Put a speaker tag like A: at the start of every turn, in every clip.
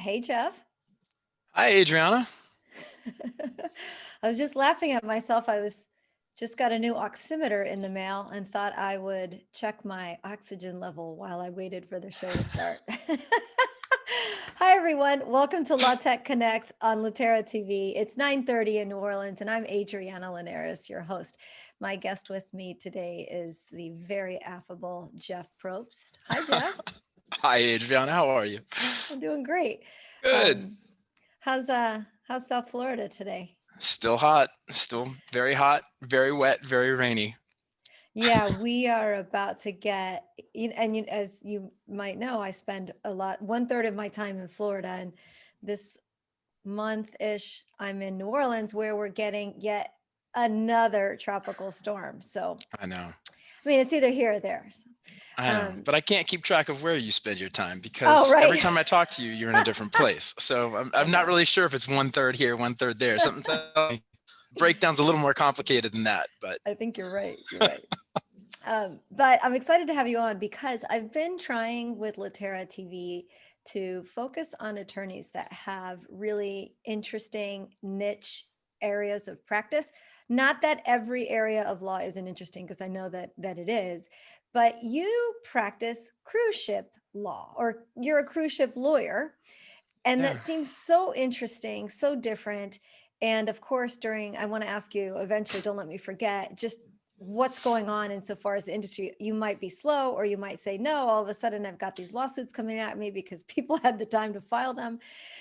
A: Hey, Jeff.
B: Hi, Adriana.
A: I was just laughing at myself. I was just got a new oximeter in the mail and thought I would check my oxygen level while I waited for the show to start. Hi, everyone. Welcome to LawTech Connect on Litera TV. It's 9:30 in New Orleans, and I'm Adriana Linares, your host. My guest with me today is the very affable Jeff Probst. Hi, Jeff.
B: Hi, Adriana. How are you?
A: I'm doing great.
B: Good.
A: Um, how's South Florida today?
B: Still hot. Still very hot, very wet, very rainy.
A: Yeah, we are about to get, as you might know, I spend one third of my time in Florida, and this month-ish, I'm in New Orleans, where we're getting yet another tropical storm. So,
B: I know.
A: I mean, it's either here or there. So,
B: I know.
A: um,
B: But I can't keep track of where you spend your time
A: oh,
B: because every
A: right.
B: time I talk to you, you're in a different place. So
A: I
B: I'm not
A: know.
B: really sure if it's one third here, one third there. Something tells me breakdown's a little more complicated than that. But
A: I think you're right. You're right. But I'm excited to have you on because I've been trying with Litera TV to focus on attorneys that have really interesting niche areas of practice. Not that every area of law isn't interesting, because I know that it is, but you practice cruise ship law, or you're a cruise ship lawyer, and that
B: yeah.
A: seems so interesting, so different. And of course, I want to ask you eventually, don't let me forget, just what's going on insofar as the industry. You might be slow, or you might say, no, all of a sudden I've got these lawsuits coming at me because people had the time to file them.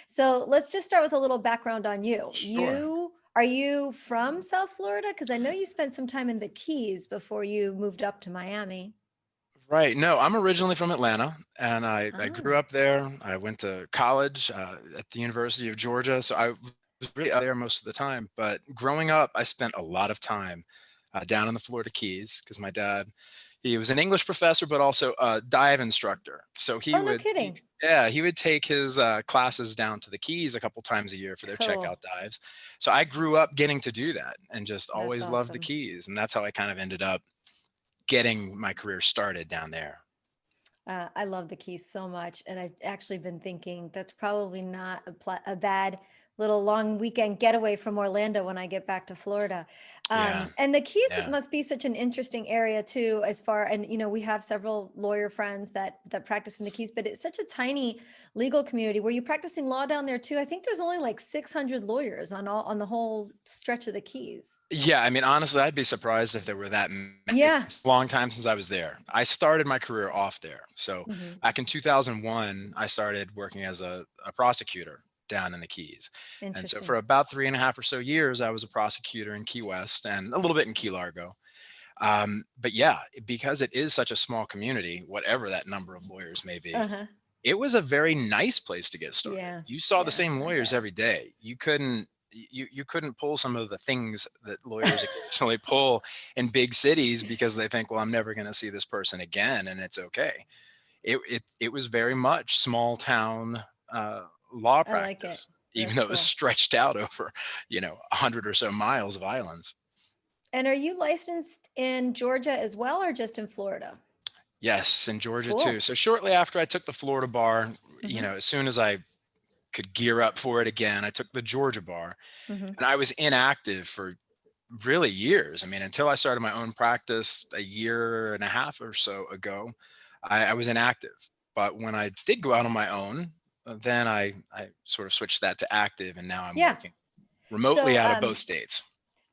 A: So let's just start with a little background on you.
B: Sure.
A: Are you from South Florida? Because I know you spent some time in the Keys before you moved up to Miami.
B: Right. No, I'm originally from Atlanta and I grew
A: Ah,
B: up there. I went to college at the University of Georgia. So I was really out there most of the time. But growing up, I spent a lot of time down in the Florida Keys because my dad, he was an English professor, but also a dive instructor. So
A: oh, no kidding.
B: he would take his classes down to the Keys a couple times a year for their
A: Cool.
B: checkout dives. So I grew up getting to do that and just
A: That's
B: always loved the
A: awesome.
B: Keys. And that's how I kind of ended up getting my career started down there.
A: I love the Keys so much, and I've actually been thinking that's probably not a bad little long weekend getaway from Orlando when I get back to Florida.
B: Yeah.
A: And the Keys
B: Yeah.
A: must be such an interesting area too, as far, and we have several lawyer friends that practice in the Keys, but it's such a tiny legal community. Were you practicing law down there too? I think there's only like 600 lawyers on the whole stretch of the Keys.
B: Yeah, I mean, honestly, I'd be surprised if there were that many.
A: Yeah.
B: It's a long time since I was there. I started my career off there. So
A: Hmm.
B: back in 2001, I started working as a prosecutor down in the Keys. And so
A: Interesting.
B: for about 3.5 or so years, I was a prosecutor in Key West and a little bit in Key Largo. But yeah, because it is such a small community, whatever that number of lawyers may be,
A: Uh-huh.
B: it was a very nice place to get started.
A: Yeah.
B: You saw the
A: Yeah,
B: same
A: I
B: lawyers
A: bet.
B: every day. You couldn't pull some of the things that lawyers occasionally pull in big cities because they think, well, I'm never going to see this person again, and it's okay. It was very much small town law
A: I like it.
B: practice, even
A: That's
B: though it was
A: cool.
B: stretched out over 100 or so miles of islands.
A: And are you licensed in Georgia as well, or just in Florida?
B: Yes, in Georgia too.
A: Cool.
B: So shortly after I took the Florida bar,
A: Hmm.
B: as soon as I could gear up for it again, I took the Georgia bar,
A: Hmm.
B: and I was inactive for really years. I mean, until I started my own practice a year and a half or so ago, I was inactive. But when I did go out on my own, then I sort of switched that to active, and now I'm
A: Yeah.
B: working remotely
A: So
B: out of both states.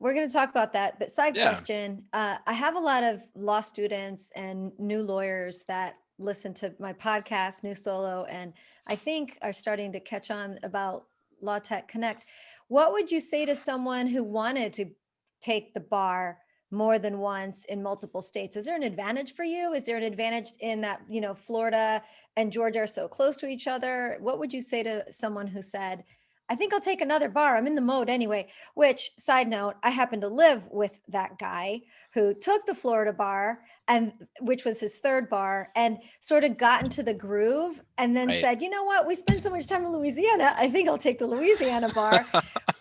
A: we're going to talk about that. But side
B: Yeah.
A: question, I have a lot of law students and new lawyers that listen to my podcast, New Solo, and I think are starting to catch on about LawTech Connect. What would you say to someone who wanted to take the bar more than once in multiple states? Is there an advantage for you? Is there an advantage in that, Florida and Georgia are so close to each other? What would you say to someone who said, I think I'll take another bar. I'm in the mode anyway. Which, side note, I happen to live with that guy who took the Florida bar, and which was his third bar, and sort of got into the groove, and then
B: Right.
A: said, you know what? We spend so much time in Louisiana. I think I'll take the Louisiana bar,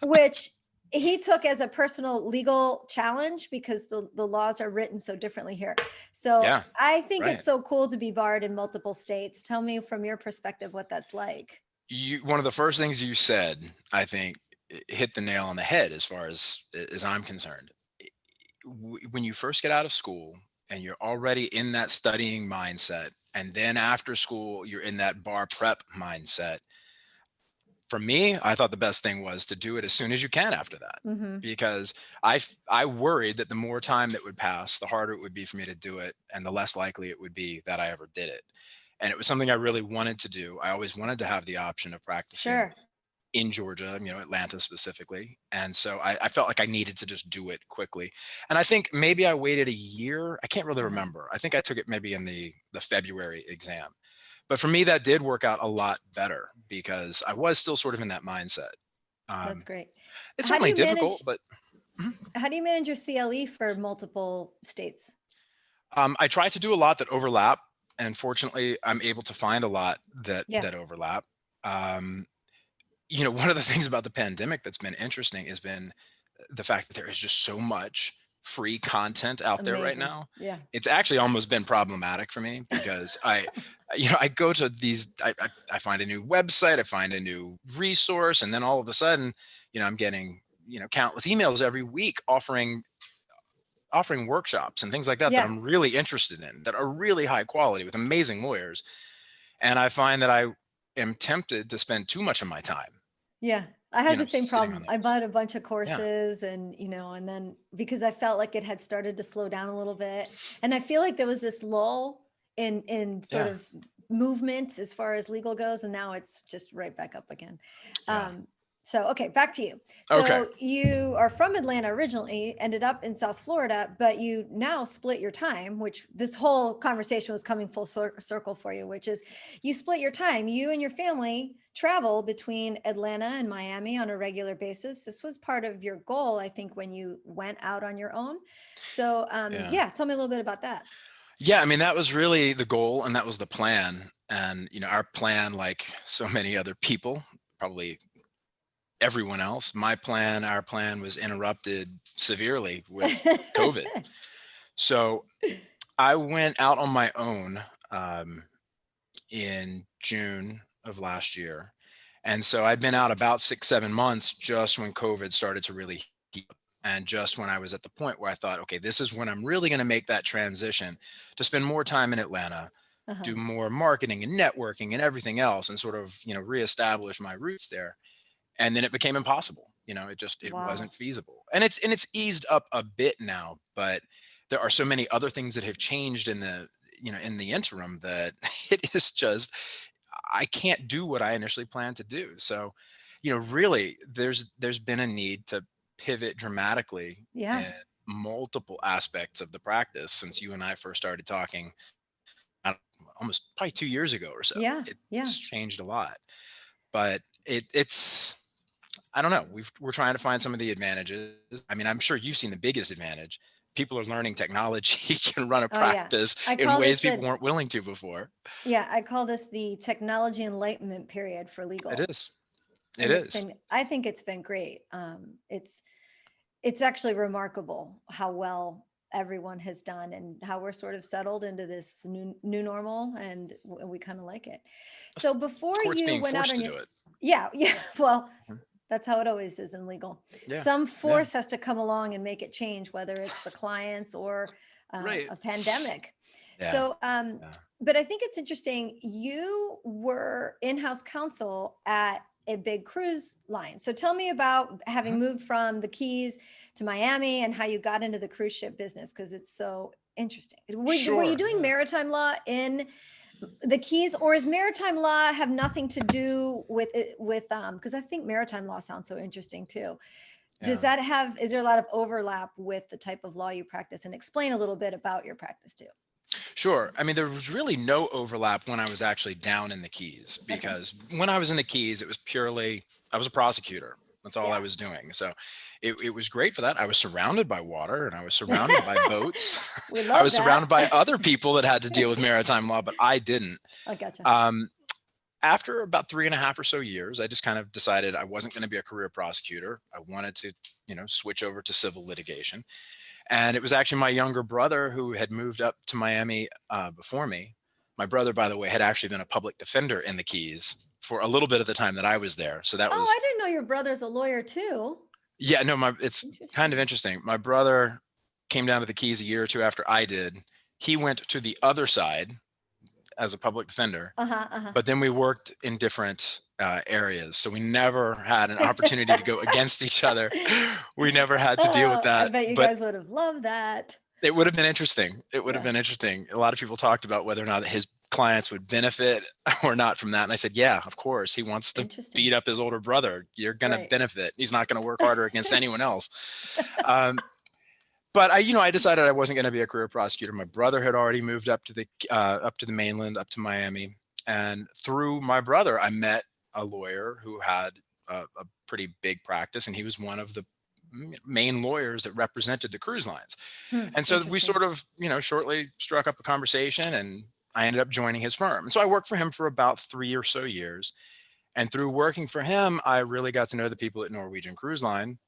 A: which he took as a personal legal challenge because the laws are written so differently here. So
B: Yeah.
A: I think
B: Right.
A: it's so cool to be barred in multiple states. Tell me from your perspective what that's like.
B: One of the first things you said, I think, hit the nail on the head as I'm concerned. When you first get out of school and you're already in that studying mindset, and then after school you're in that bar prep mindset, for me, I thought the best thing was to do it as soon as you can after that,
A: Mm-hmm.
B: because I worried that the more time that would pass, the harder it would be for me to do it, and the less likely it would be that I ever did it. And it was something I really wanted to do. I always wanted to have the option of practicing
A: Sure.
B: in Georgia, Atlanta specifically. And so I felt like I needed to just do it quickly. And I think maybe I waited a year. I can't really
A: Uh-huh.
B: remember. I think I took it maybe in the February exam. But for me, that did work out a lot better because I was still sort of in that mindset.
A: That's
B: Um,
A: great.
B: it's
A: How do
B: certainly
A: you
B: difficult,
A: manage
B: but
A: how do you manage your CLE for multiple states?
B: I try to do a lot that overlap, and fortunately, I'm able to find a lot
A: Yeah.
B: that overlap. Um, one of the things about the pandemic that's been interesting has been the fact that there is just so much free content out there right
A: Amazing.
B: now.
A: Yeah.
B: It's actually almost been problematic for me because I go to these, I find a new website, I find a new resource, and then all of a sudden, I'm getting, countless emails every week offering workshops and things like that
A: Yeah.
B: I'm really interested in, that are really high quality with amazing lawyers. And I find that I am tempted to spend too much of my time,
A: Yeah. I had the same
B: sitting on
A: problem. I
B: those.
A: bought a bunch of
B: Yeah.
A: courses and then because I felt like it had started to slow down a little bit. And I feel like there was this lull in sort
B: Yeah.
A: of movement as far as legal goes, and now it's just right back up again.
B: Yeah.
A: Um, so okay, back to you.
B: Okay.
A: So you are from Atlanta originally, ended up in South Florida, but you now split your time, which this whole conversation was coming full circle for you, which is you split your time. You and your family travel between Atlanta and Miami on a regular basis. This was part of your goal, I think, when you went out on your own. So,
B: Yeah.
A: yeah, tell me a little bit about that.
B: Yeah. I mean, that was really the goal and that was the plan. And, our plan, like so many other people, probably everyone else, our plan was interrupted severely with COVID. So I went out on my own um, in June of last year. And so I'd been out about 6, 7 months just when COVID started to really heat up. And just when I was at the point where I thought, okay, this is when I'm really going to make that transition to spend more time in Atlanta,
A: Uh-huh.
B: do more marketing and networking and everything else, and sort of, reestablish my roots there. And then it became impossible. It
A: Wow.
B: wasn't feasible. And it's eased up a bit now, but there are so many other things that have changed in the interim that it is just I can't do what I initially planned to do. So, really there's been a need to pivot dramatically
A: Yeah.
B: in multiple aspects of the practice since you and I first started talking almost probably 2 years ago or so.
A: Yeah. Yeah.
B: It's changed a lot, but it's I don't know. We're trying to find some of the advantages. I mean, I'm sure you've seen the biggest advantage. People are learning technology can run a
A: Oh, yeah.
B: practice
A: I
B: in
A: call
B: ways
A: this
B: people
A: the
B: weren't willing to before.
A: Yeah, I call this the technology enlightenment period for
B: It
A: legal.
B: is. It
A: And
B: is.
A: I think it's been great. It's actually remarkable how well everyone has done and how we're sort of settled into this new normal, and we kind of like it. So before
B: Courts
A: you
B: being
A: went out
B: forced
A: on
B: to
A: your
B: do it.
A: yeah, yeah, well,
B: Mhm.
A: that's how it always is in legal.
B: Yeah.
A: Some
B: Yeah.
A: force has to come along and make it change, whether it's the clients or
B: Right.
A: a pandemic.
B: Yeah.
A: So,
B: Yeah.
A: but I think it's interesting. You were in-house counsel at a big cruise line. So tell me about
B: Mhm.
A: having moved from the Keys to Miami and how you got into the cruise ship business, because it's so interesting. Were you
B: Sure.
A: doing
B: Yeah.
A: maritime law in the Keys, or is maritime law have nothing to do with it with because I think maritime law sounds so interesting too. Does
B: Yeah.
A: that have is there a lot of overlap with the type of law you practice, and explain a little bit about your practice too?
B: Sure. I mean, there was really no overlap when I was actually down in the Keys
A: Okay.
B: because when I was in the Keys, it was purely, I was a prosecutor. That's all I
A: Yeah.
B: was doing. So it was great for that. I was surrounded by water and I was surrounded by boats.
A: We
B: I
A: love
B: was surrounded
A: that.
B: by other people that had to deal with maritime law, but I didn't.
A: I gotcha.
B: Um, After about 3.5 or so years, I just kind of decided I wasn't going to be a career prosecutor. I wanted to, switch over to civil litigation. And it was actually my younger brother who had moved up to Miami before me. My brother, by the way, had actually been a public defender in the Keys for a little bit of the time that I was there. So that
A: Oh,
B: was,
A: I didn't know your brother's a lawyer too.
B: yeah, no, it's kind of
A: Interesting.
B: interesting. My brother came down to the Keys a year or two after I did. He went to the other side as a public defender,
A: Uh-huh, uh-huh.
B: but then we worked in different areas. So we never had an opportunity to go against each other. We never had to deal with
A: Oh, I
B: that,
A: bet you
B: but
A: guys would have loved that.
B: it would have been interesting. It would have
A: Yeah,
B: been interesting. A lot of people talked about whether or not his clients would benefit or not from that. And I said, yeah, of course. He wants to
A: interesting.
B: beat up his older brother. You're going to
A: Right.
B: benefit. He's not going to work harder against anyone else. Um, but I decided I wasn't going to be a career prosecutor. My brother had already moved up to the mainland, up to Miami, and through my brother, I met a lawyer who had a pretty big practice, and he was one of the main lawyers that represented the cruise lines. And so we
A: Interesting.
B: sort of, shortly struck up a conversation, and I ended up joining his firm. And so I worked for him for about 3 or so years. And through working for him, I really got to know the people at Norwegian Cruise Line.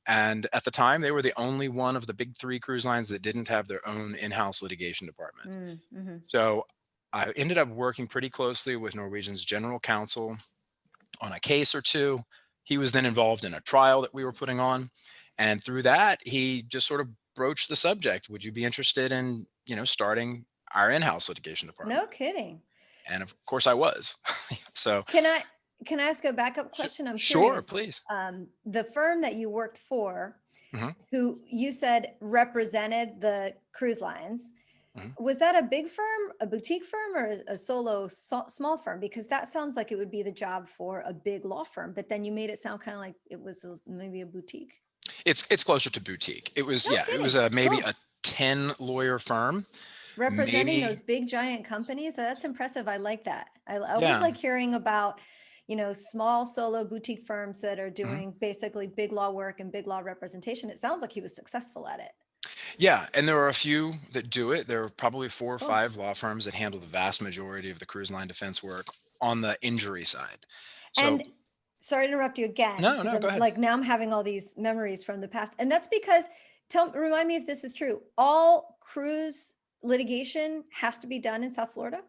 B: And at the time, they were the only one of the big three cruise lines that didn't have their own in-house litigation department.
A: Mm-hmm.
B: So I ended up working pretty closely with Norwegian's general counsel on a case or two. He was then involved in a trial that we were putting on. And through that, he just sort of broached the subject. Would you be interested in, starting our in-house litigation department?
A: No kidding.
B: And of course I was. So
A: Can I ask a backup question? I'm
B: sure,
A: curious.
B: please.
A: The firm that you worked for,
B: Mhm,
A: who you said represented the cruise lines,
B: mhm.
A: was that a big firm, a boutique firm, or a solo small firm? Because that sounds like it would be the job for a big law firm, but then you made it sound kind of like it was maybe a boutique.
B: It's closer to boutique. It was,
A: No
B: yeah, it was
A: kidding.
B: a maybe
A: Cool.
B: a 10 lawyer firm,
A: Representing
B: maybe.
A: those big giant companies. That's impressive. I like that. I always
B: Yeah.
A: like hearing about, small solo boutique firms that are
B: Mhm.
A: doing basically big law work and big law representation. It sounds like he was successful at it.
B: Yeah, and there are a few that do it. There are probably 4 or
A: Cool.
B: 5 law firms that handle the vast majority of the cruise line defense work on the injury side. So
A: And sorry to interrupt you again,
B: no,
A: because
B: no, go
A: I'm
B: ahead.
A: like, now I'm having all these memories from the past. And that's because, remind me if this is true. All cruise litigation has to be done in South Florida.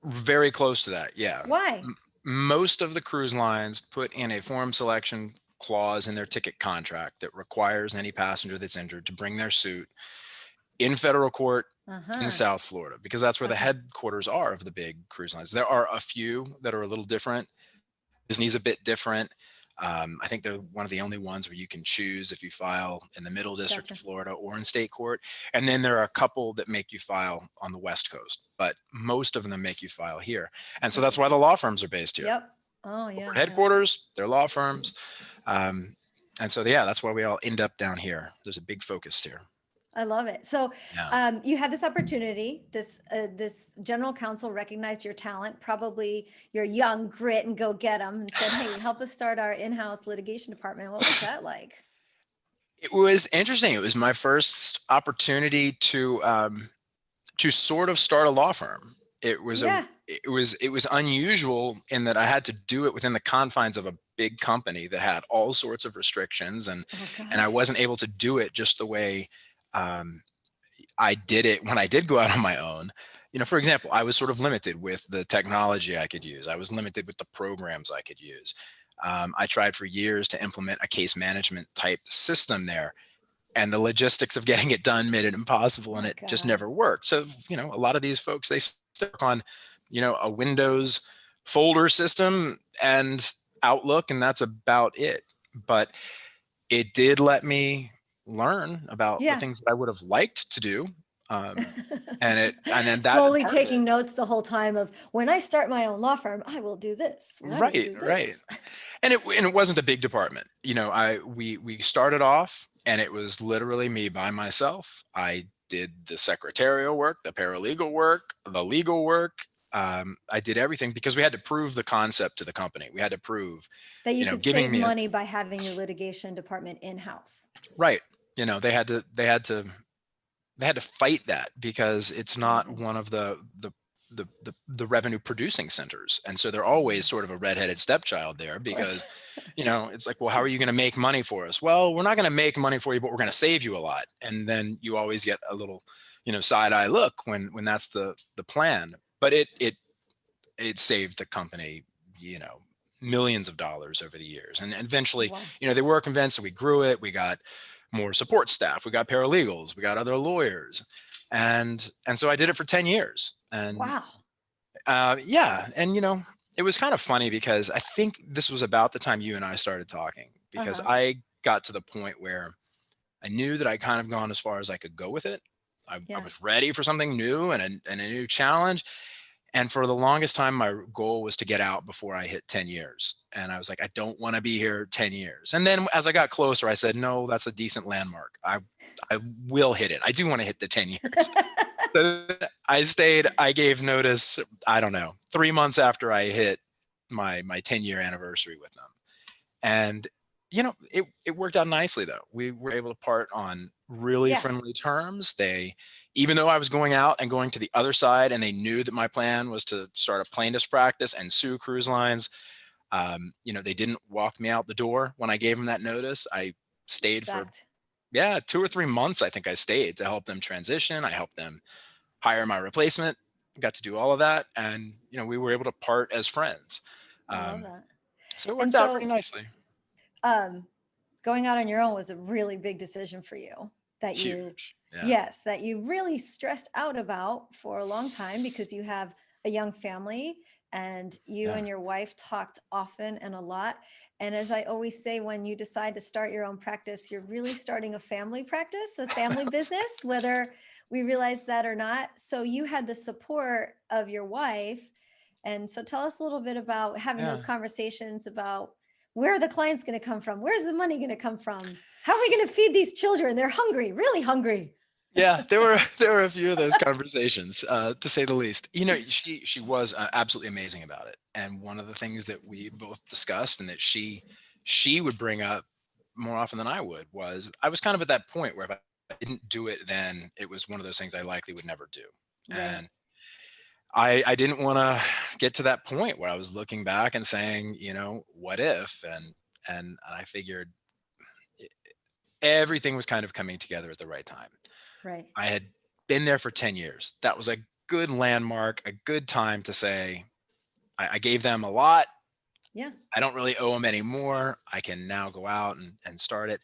B: Very close to that, yeah.
A: Why?
B: Most of the cruise lines put in a forum selection clause in their ticket contract that requires any passenger that's injured to bring their suit in federal court in
A: Uh-huh.
B: South Florida, because that's where the
A: Okay.
B: headquarters are of the big cruise lines. There are a few that are a little different. Disney's a bit different. I think they're one of the only ones where you can choose if you file in the Middle District of
A: Gotcha.
B: Florida or in state court. And then there are a couple that make you file on the West Coast, but most of them make you file here. And so that's why the
A: Interesting.
B: law firms are based here.
A: Yep. Oh, yeah.
B: Corporate
A: Yeah.
B: headquarters, they're law firms. Um, and so, yeah, that's why we all end up down here. There's a big focus here.
A: I love it. So
B: Yeah.
A: you had this opportunity. This general counsel recognized your talent, probably your young grit, and go get them, and said, "Hey, help us start our in-house litigation department." What was that like?
B: It was interesting. It was my first opportunity to sort of start a law firm.
A: Yeah.
B: It was unusual in that I had to do it within the confines of a big company that had all sorts of restrictions,
A: Oh
B: and I
A: gosh.
B: wasn't able to do it just the way um, I did it when I did go out on my own. For example, I was sort of limited with the technology I could use. I was limited with the programs I could use. I tried for years to implement a case management type system there, and the logistics of getting it done made it impossible, and
A: Oh
B: it just
A: God.
B: never worked. So, a lot of these folks, they stuck on, a Windows folder system and Outlook, and that's about it. But it did let me learn about the
A: Yeah.
B: things that I would have liked to do. And then that
A: Slowly
B: part of it.
A: taking notes the whole time of, when I start my own law firm, I will do this. I will
B: Right,
A: do
B: right.
A: this.
B: And it wasn't a big department. We started off, and it was literally me by myself. I did the secretarial work, the paralegal work, the legal work. I did everything because we had to prove the concept to the company. We had to prove,
A: That you could
B: giving
A: save
B: me a
A: money by having your litigation department in-house.
B: right. They had to fight that because it's not
A: Amazing.
B: one of the revenue producing centers, and so they're
A: Mm.
B: always sort of a redheaded stepchild there,
A: Of course.
B: because it's like, well, how are you going to make money for us? Well, we're not going to make money for you, but we're going to save you a lot. And then you always get a little side eye look when that's the plan. But it saved the company millions of dollars over the years. And eventually,
A: Wow.
B: they were convinced, so we grew it. We got more support staff, we got paralegals, we got other lawyers. And so I did it for 10 years. And
A: Wow.
B: yeah. And, it was kind of funny because I think this was about the time you and I started talking, because
A: Uh-huh.
B: I got to the point where I knew that I kind of gone as far as I could go with it. I
A: Yeah.
B: was ready for something new and a new challenge. And for the longest time, my goal was to get out before I hit 10 years. And I was like, I don't want to be here 10 years. And then as I got closer, I said, no, that's a decent landmark. I will hit it. I do want to hit the 10 years. So I stayed, I gave notice, I don't know, 3 months after I hit my 10-year anniversary with them. And, it worked out nicely though. We were able to part on really
A: Yeah.
B: friendly terms. Even though I was going out and going to the other side, and they knew that my plan was to start a plaintiff's practice and sue cruise lines, they didn't walk me out the door when I gave them that notice. I stayed for,
A: Respect.
B: 2 or 3 months. I think I stayed to help them transition. I helped them hire my replacement, got to do all of that. And, we were able to part as friends.
A: I love
B: Um,
A: that.
B: so it
A: And
B: worked out pretty
A: so
B: nicely.
A: um going out on your own was a really big decision for you that you
B: Huge. Yeah.
A: yes, that you really stressed out about for a long time because you have a young family and you
B: Yeah.
A: and your wife talked often and a lot. And as I always say, when you decide to start your own practice, you're really starting a family practice, a family business, whether we realize that or not. So you had the support of your wife. And so tell us a little bit about having those
B: Yeah.
A: conversations about where are the clients going to come from? Where's the money going to come from? How are we going to feed these children? They're hungry, really hungry.
B: Yeah, there were a few of those conversations, to say the least. She was absolutely amazing about it, and one of the things that we both discussed, and that she would bring up more often than I would, was I was kind of at that point where if I didn't do it, then it was one of those things I likely would never do,
A: Right.
B: and I didn't want to get to that point where I was looking back and saying, what if, and I figured everything was kind of coming together at the right time.
A: Right.
B: I had been there for 10 years. That was a good landmark, a good time to say, I gave them a lot.
A: Yeah.
B: I don't really owe them any more. I can now go out and start it.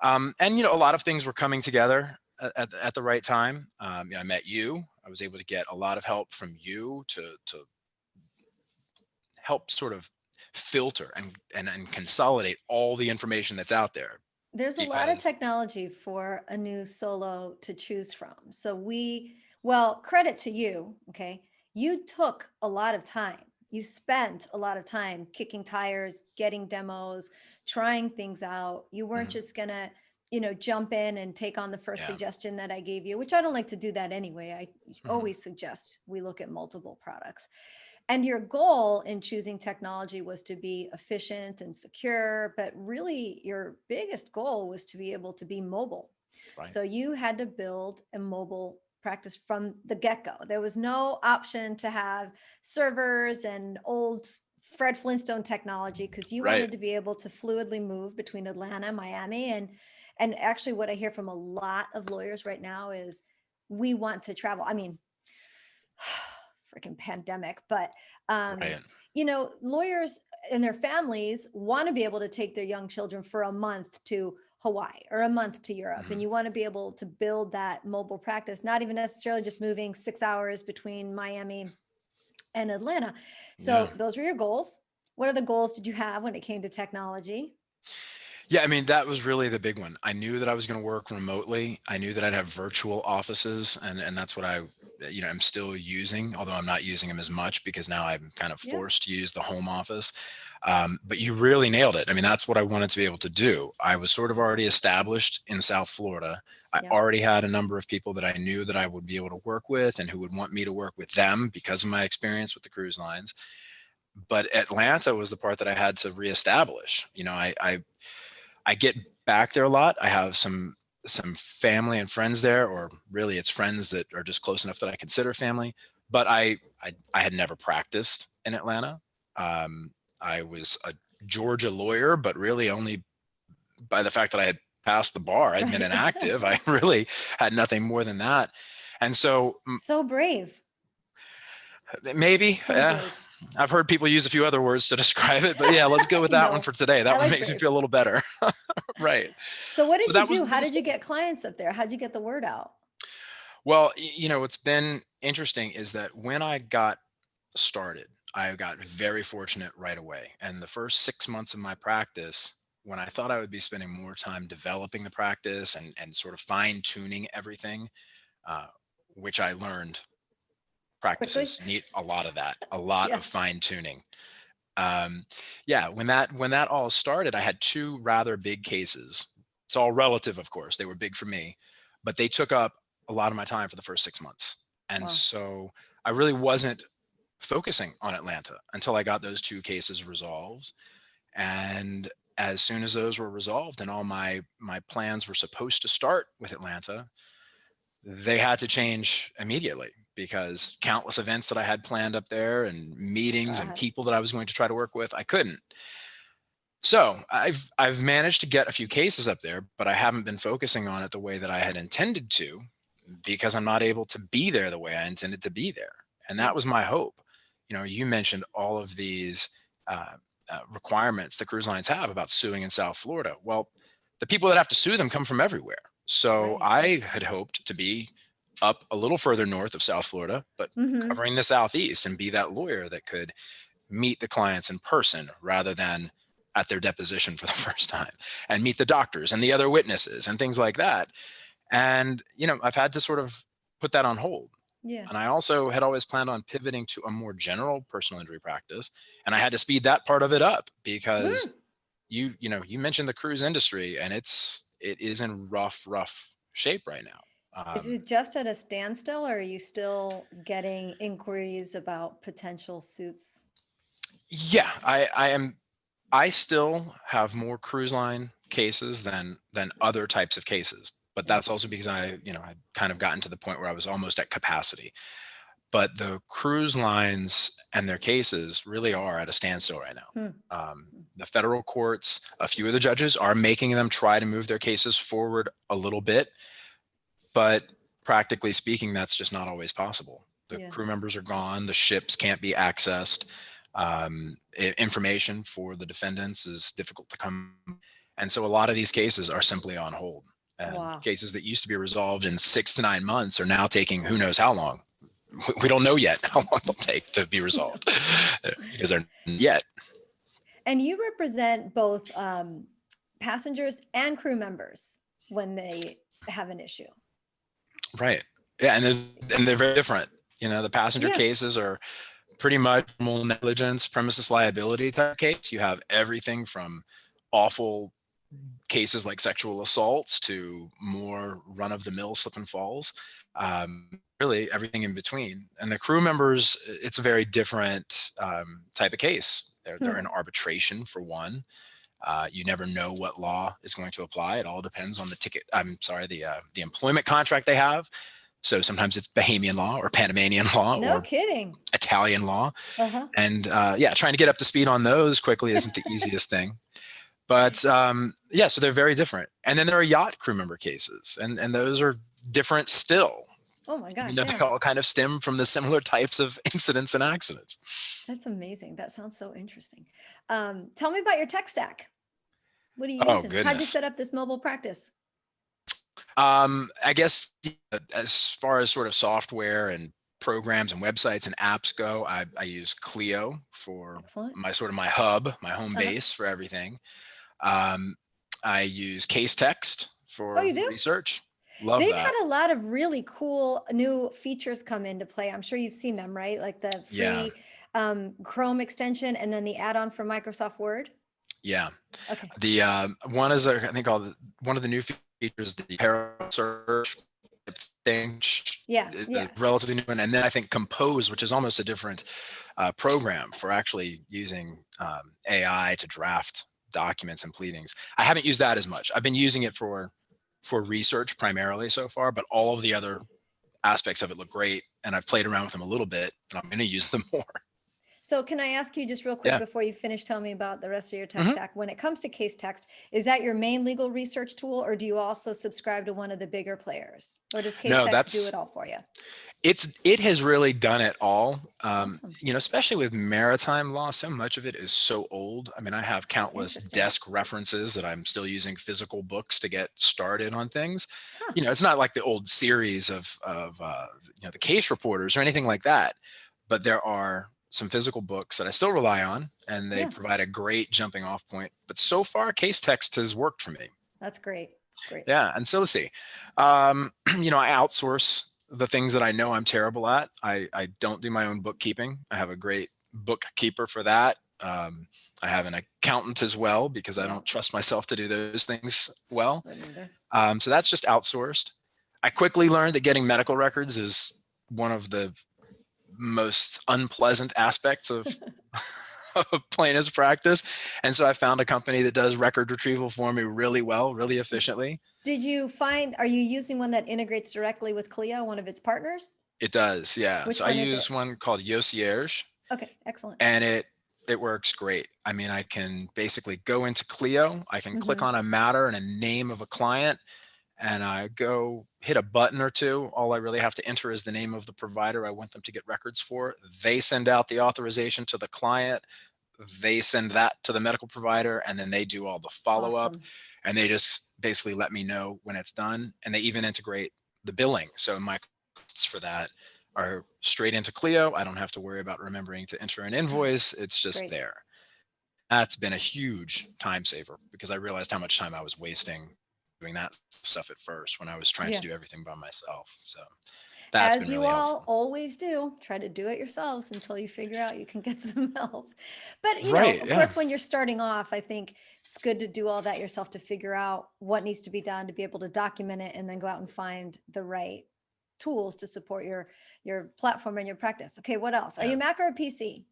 B: And, a lot of things were coming together at the right time. I met you. I was able to get a lot of help from you to help sort of filter and consolidate all the information that's out there.
A: There's a lot of
B: Because,
A: technology for a new solo to choose from. Well, credit to you. Okay. You took a lot of time. You spent a lot of time kicking tires, getting demos, trying things out. You weren't
B: mhm,
A: just going to, jump in and take on the first
B: yeah,
A: suggestion that I gave you, which I don't like to do that anyway. I
B: mhm,
A: always suggest we look at multiple products. And your goal in choosing technology was to be efficient and secure, but really your biggest goal was to be able to be mobile.
B: right,
A: So you had to build a mobile practice from the get-go. There was no option to have servers and old Fred Flintstone technology because you
B: right,
A: wanted to be able to fluidly move between Atlanta, Miami, and actually what I hear from a lot of lawyers right now is we want to travel. I mean, freaking pandemic, but
B: right,
A: lawyers and their families want to be able to take their young children for a month to Hawaii or a month to Europe. And
B: mhm,
A: you want to be able to build that mobile practice, not even necessarily just moving 6 hours between Miami and Atlanta.
B: yeah.
A: So those were your goals. What other goals did you have when it came to technology?
B: Yeah, I mean, that was really the big one. I knew that I was going to work remotely. I knew that I'd have virtual offices, and that's what I'm still using, although I'm not using them as much because now I'm kind of
A: Yeah.
B: forced to use the home office. But you really nailed it. I mean, that's what I wanted to be able to do. I was sort of already established in South Florida. I
A: Yep.
B: already had a number of people that I knew that I would be able to work with and who would want me to work with them because of my experience with the cruise lines. But Atlanta was the part that I had to reestablish. I get back there a lot. I have some family and friends there, or really it's friends that are just close enough that I consider family. But I had never practiced in Atlanta. I was a Georgia lawyer, but really only by the fact that I had passed the bar, I'd been
A: Right.
B: inactive. I really had nothing more than that. And so
A: So brave.
B: maybe,
A: So brave.
B: I've heard people use a few other words to describe it, but yeah, let's go with that one
A: No,
B: for today. That
A: I
B: one
A: like
B: makes me
A: brave.
B: feel a little better. Right.
A: So what
B: So
A: did you
B: that was
A: do?
B: the
A: How
B: biggest
A: did you
B: goal.
A: get clients up there? How did you get the word out?
B: Well, what's been interesting is that when I got started, I got very fortunate right away. And the first 6 months of my practice, when I thought I would be spending more time developing the practice and sort of fine tuning everything, uh, which I learned
A: Quickly?
B: practices need a lot of that, a lot
A: Yeah.
B: of fine tuning. Um, yeah, when that all started, I had two rather big cases. It's all relative, of course. They were big for me, but they took up a lot of my time for the first 6 months. And
A: Wow.
B: so I really wasn't focusing on Atlanta until I got those two cases resolved. And as soon as those were resolved and all my plans were supposed to start with Atlanta, they had to change immediately because countless events that I had planned up there and meetings and
A: God.
B: people that I was going to try to work with, I couldn't. So I've managed to get a few cases up there, but I haven't been focusing on it the way that I had intended to because I'm not able to be there the way I intended to be there. And
A: Yeah.
B: that was my hope. You mentioned all of these requirements the cruise lines have about suing in South Florida. Well, the people that have to sue them come from everywhere. So
A: Right.
B: I had hoped to be up a little further north of South Florida, but
A: Mm-hmm.
B: covering the Southeast and be that lawyer that could meet the clients in person rather than at their deposition for the first time and meet the doctors and the other witnesses and things like that. And, I've had to sort of put that on hold.
A: Yeah.
B: And I also had always planned on pivoting to a more general personal injury practice. And I had to speed that part of it up
A: Mm.
B: because you mentioned the cruise industry and it is in rough shape right now.
A: Is it just at a standstill, or are you still getting inquiries about potential suits?
B: Yeah, I still have more cruise line cases than other types of cases, but
A: Yeah.
B: that's also because I kind of gotten to the point where I was almost at capacity. But the cruise lines and their cases really are at a standstill right now.
A: Hmm.
B: The federal courts, a few of the judges are making them try to move their cases forward a little bit, but practically speaking, that's just not always possible. The
A: Yeah.
B: crew members are gone, the ships can't be accessed. Information for the defendants is difficult to come. And so a lot of these cases are simply on hold. And
A: Wow.
B: cases that used to be resolved in 6 to 9 months are now taking who knows how long. We don't know yet how long they'll take to be
A: No.
B: resolved because they're yet.
A: And you represent both passengers and crew members when they have an issue.
B: Right. Yeah. And they're very different. The passenger
A: Yeah.
B: cases are pretty much normal negligence, premises liability type case. You have everything from awful cases like sexual assaults to more run of the mill slip and falls. Really everything in between. And the crew members, it's a very different type of case. They're in arbitration for one. You never know what law is going to apply. It all depends on the ticket. I'm sorry, the employment contract they have. So sometimes it's Bahamian law or Panamanian law
A: No
B: or
A: kidding.
B: Italian law.
A: Uh-huh.
B: And yeah, trying to get up to speed on those quickly isn't the easiest thing. But yeah, so they're very different. And then there are yacht crew member cases, and those are different still.
A: Oh my gosh.
B: They
A: Yeah.
B: all kind of stem from the similar types of incidents and accidents.
A: That's amazing. That sounds so interesting. Tell me about your tech stack. What are you
B: Oh
A: using? How'd you
B: goodness.
A: set up this mobile practice?
B: I guess as far as sort of software and programs and websites and apps go, I use Clio for
A: Excellent.
B: my hub, my home
A: Uh-huh.
B: base for everything. Um, I use Case Text
A: Oh,
B: for
A: you do?
B: research. Love
A: They've
B: that.
A: had a lot of really cool new features come into play. I'm sure you've seen them, right? Like the
B: Yeah.
A: free Chrome extension and then the add-on for Microsoft Word.
B: Yeah.
A: Okay.
B: The one is I think called one of the new features, the parallel search thing,
A: Yeah.
B: the
A: Yeah.
B: relatively new one, and then I think Compose, which is almost a different program for actually using AI to draft documents and pleadings. I haven't used that as much. I've been using it for research primarily so far, but all of the other aspects of it look great, and I've played around with them a little bit, and I'm going to use them more.
A: So can I ask you just real quick
B: Yeah.
A: before you finish telling me about the rest of your tech
B: Mhm.
A: stack? When it comes to Case Text, is that your main legal research tool, or do you also subscribe to one of the bigger players? Or does Case
B: No,
A: Text do
B: that's
A: it all for you?
B: It has really done it all.
A: Awesome.
B: Especially with maritime law, so much of it is so old. I mean, I have countless
A: Interesting.
B: desk references that I'm still using physical books to get started on things.
A: Huh.
B: It's not like the old series of the case reporters or anything like that, but there are some physical books that I still rely on, and they
A: Yeah,
B: provide a great jumping off point. But so far, case text has worked for me.
A: that's great. Great.
B: Yeah. And so let's see. I outsource the things that I know I'm terrible at. I don't do my own bookkeeping. I have a great bookkeeper for that. I have an accountant as well because I
A: Yeah.
B: don't trust myself to do those things well.
A: Wouldn't either.
B: So that's just outsourced. I quickly learned that getting medical records is one of the most unpleasant aspects of plaintiff's practice. And so I found a company that does record retrieval for me really well, really efficiently.
A: Are you using one that integrates directly with Clio, one of its partners?
B: It does, yeah.
A: Which
B: So I
A: one is
B: use
A: it?
B: one called Yosierge,
A: Okay, excellent.
B: and it works great. I mean, I can basically go into Clio, I can click
A: Mhm.
B: on a matter and a name of a client, and I go hit a button or two. All I really have to enter is the name of the provider I want them to get records for. They send out the authorization to the client. They send that to the medical provider, and then they do all the follow-up,
A: Awesome.
B: and they just basically let me know when it's done. And they even integrate the billing. So my costs for that are straight into Clio. I don't have to worry about remembering to enter an invoice. It's just
A: Great.
B: there. That's been a huge time saver because I realized how much time I was wasting doing that stuff at first when I was trying to
A: Yeah.
B: do everything by myself. So that's
A: As
B: been
A: you
B: really
A: all
B: helpful.
A: always do, try to do it yourselves until you figure out you can get some help. But,
B: Right.
A: of
B: Yeah.
A: course, when you're starting off, I think it's good to do all that yourself to figure out what needs to be done to be able to document it and then go out and find the right tools to support your platform and your practice. Okay, what else? Are
B: Yeah.
A: you Mac or a PC?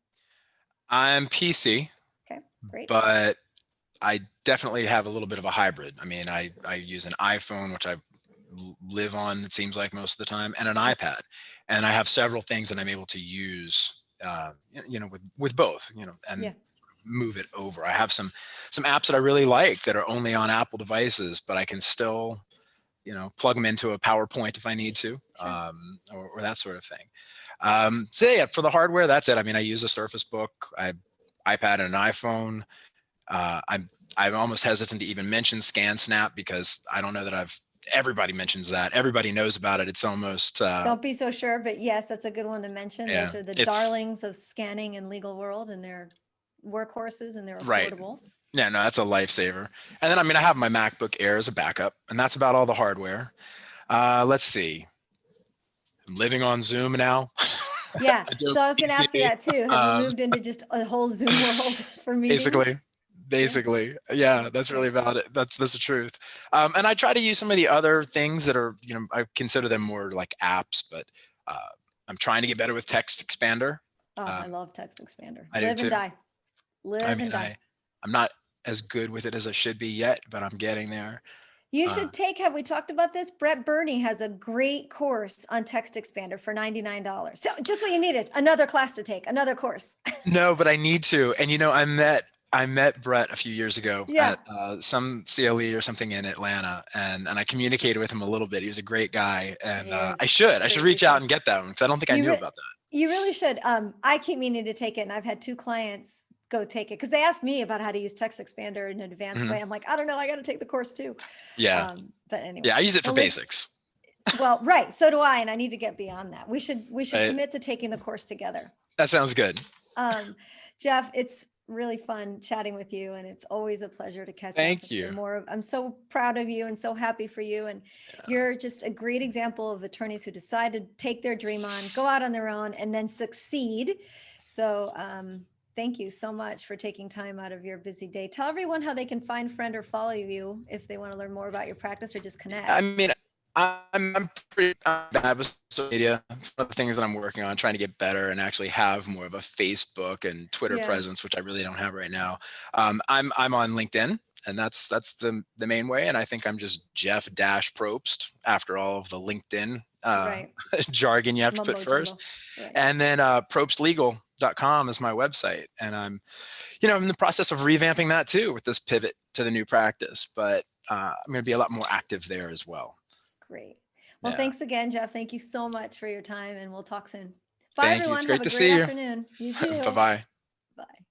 B: I'm PC,
A: Okay, great.
B: but I definitely have a little bit of a hybrid. I mean, I use an iPhone, which I live on, it seems like most of the time, and an
A: Yeah.
B: iPad. And I have several things that I'm able to use, with both,
A: Yeah.
B: and move it over. I have some apps that I really like that are only on Apple devices, but I can still, plug them into a PowerPoint if I need to,
A: Sure.
B: or that sort of thing. So yeah, for the hardware, that's it. I mean, I use a Surface Book, iPad, and an iPhone. I'm almost hesitant to even mention ScanSnap because I don't know that everybody mentions that. Everybody knows about it. It's almost
A: Don't be so sure, but yes, that's a good one to mention.
B: yeah,
A: Those are the
B: it's
A: darlings of scanning in legal world, and they're workhorses and they're
B: right.
A: affordable.
B: Yeah, no, that's a lifesaver. And then I mean, I have my MacBook Air as a backup, and that's about all the hardware. Let's see. I'm living on Zoom now.
A: Yeah.
B: Adobe
A: So I was going to ask you
B: PC.
A: that too. Have you
B: Um,
A: moved into just a whole Zoom world for meetings?
B: basically,
A: Yeah.
B: basically, yeah, that's really
A: Great.
B: about it. That's the truth. And I try to use some of the other things that are, I consider them more like apps, but uh, I'm trying to get better with Text Expander.
A: Oh, I
B: Um,
A: love Text Expander.
B: I do
A: Live and
B: too.
A: die.
B: I
A: Live
B: mean,
A: and die.
B: I'm not as good with it as I should be yet, but I'm getting there.
A: You
B: Uh,
A: should have we talked about this? Brett Burney has a great course on Text Expander for $99. So just what you needed, another class to take, another course.
B: no, but I need to. And I met Brett a few years ago
A: Yeah.
B: at some CLE or something in Atlanta, and I communicated with him a little bit. He was a great guy, and
A: He is.
B: I should
A: Great
B: reach out and
A: resource.
B: get that one because I don't think I
A: You
B: knew
A: re
B: about that.
A: you really should. I keep meaning to take it, and I've had 2 clients go take it because they asked me about how to use Text Expander in an advanced
B: Mhm.
A: way. I'm like, I don't know, I got to take the course too.
B: Yeah,
A: But
B: yeah,
A: anyway,
B: I use it for
A: well, listen,
B: basics.
A: well, right, so do I, and I need to get beyond that. We should
B: Right?
A: commit to taking the course together.
B: That sounds good.
A: Um, Jeff, it's really fun chatting with you, and it's always a pleasure to catch up.
B: Thank you.
A: I'm so proud of you and so happy for you. And
B: Yeah.
A: you're just a great example of attorneys who decide to take their dream on, go out on their own, and then succeed. So, thank you so much for taking time out of your busy day. Tell everyone how they can find, friend, or follow you if they want to learn more about your practice or just
B: I
A: connect.
B: mean, I'm pretty bad with social media. It's one of the things that I'm working on, trying to get better and actually have more of a Facebook and Twitter
A: Yeah,
B: presence, which I really don't have right now. I'm on LinkedIn, and that's the main way. And I think I'm just Jeff Dash Probst after all of the LinkedIn
A: right.
B: jargon you have to put
A: Mumbo
B: first.
A: jumbo. Right.
B: And then probstlegal.com is my website, and I'm in the process of revamping that too with this pivot to the new practice. But I'm going to be a lot more active there as well.
A: Great. Well,
B: Yeah.
A: thanks again, Jeff. Thank you so much for your time, and we'll talk soon. Bye,
B: Thank you. It's
A: everyone.
B: great
A: Have a
B: to
A: great
B: see you.
A: afternoon. You too.
B: Bye-bye.
A: Bye.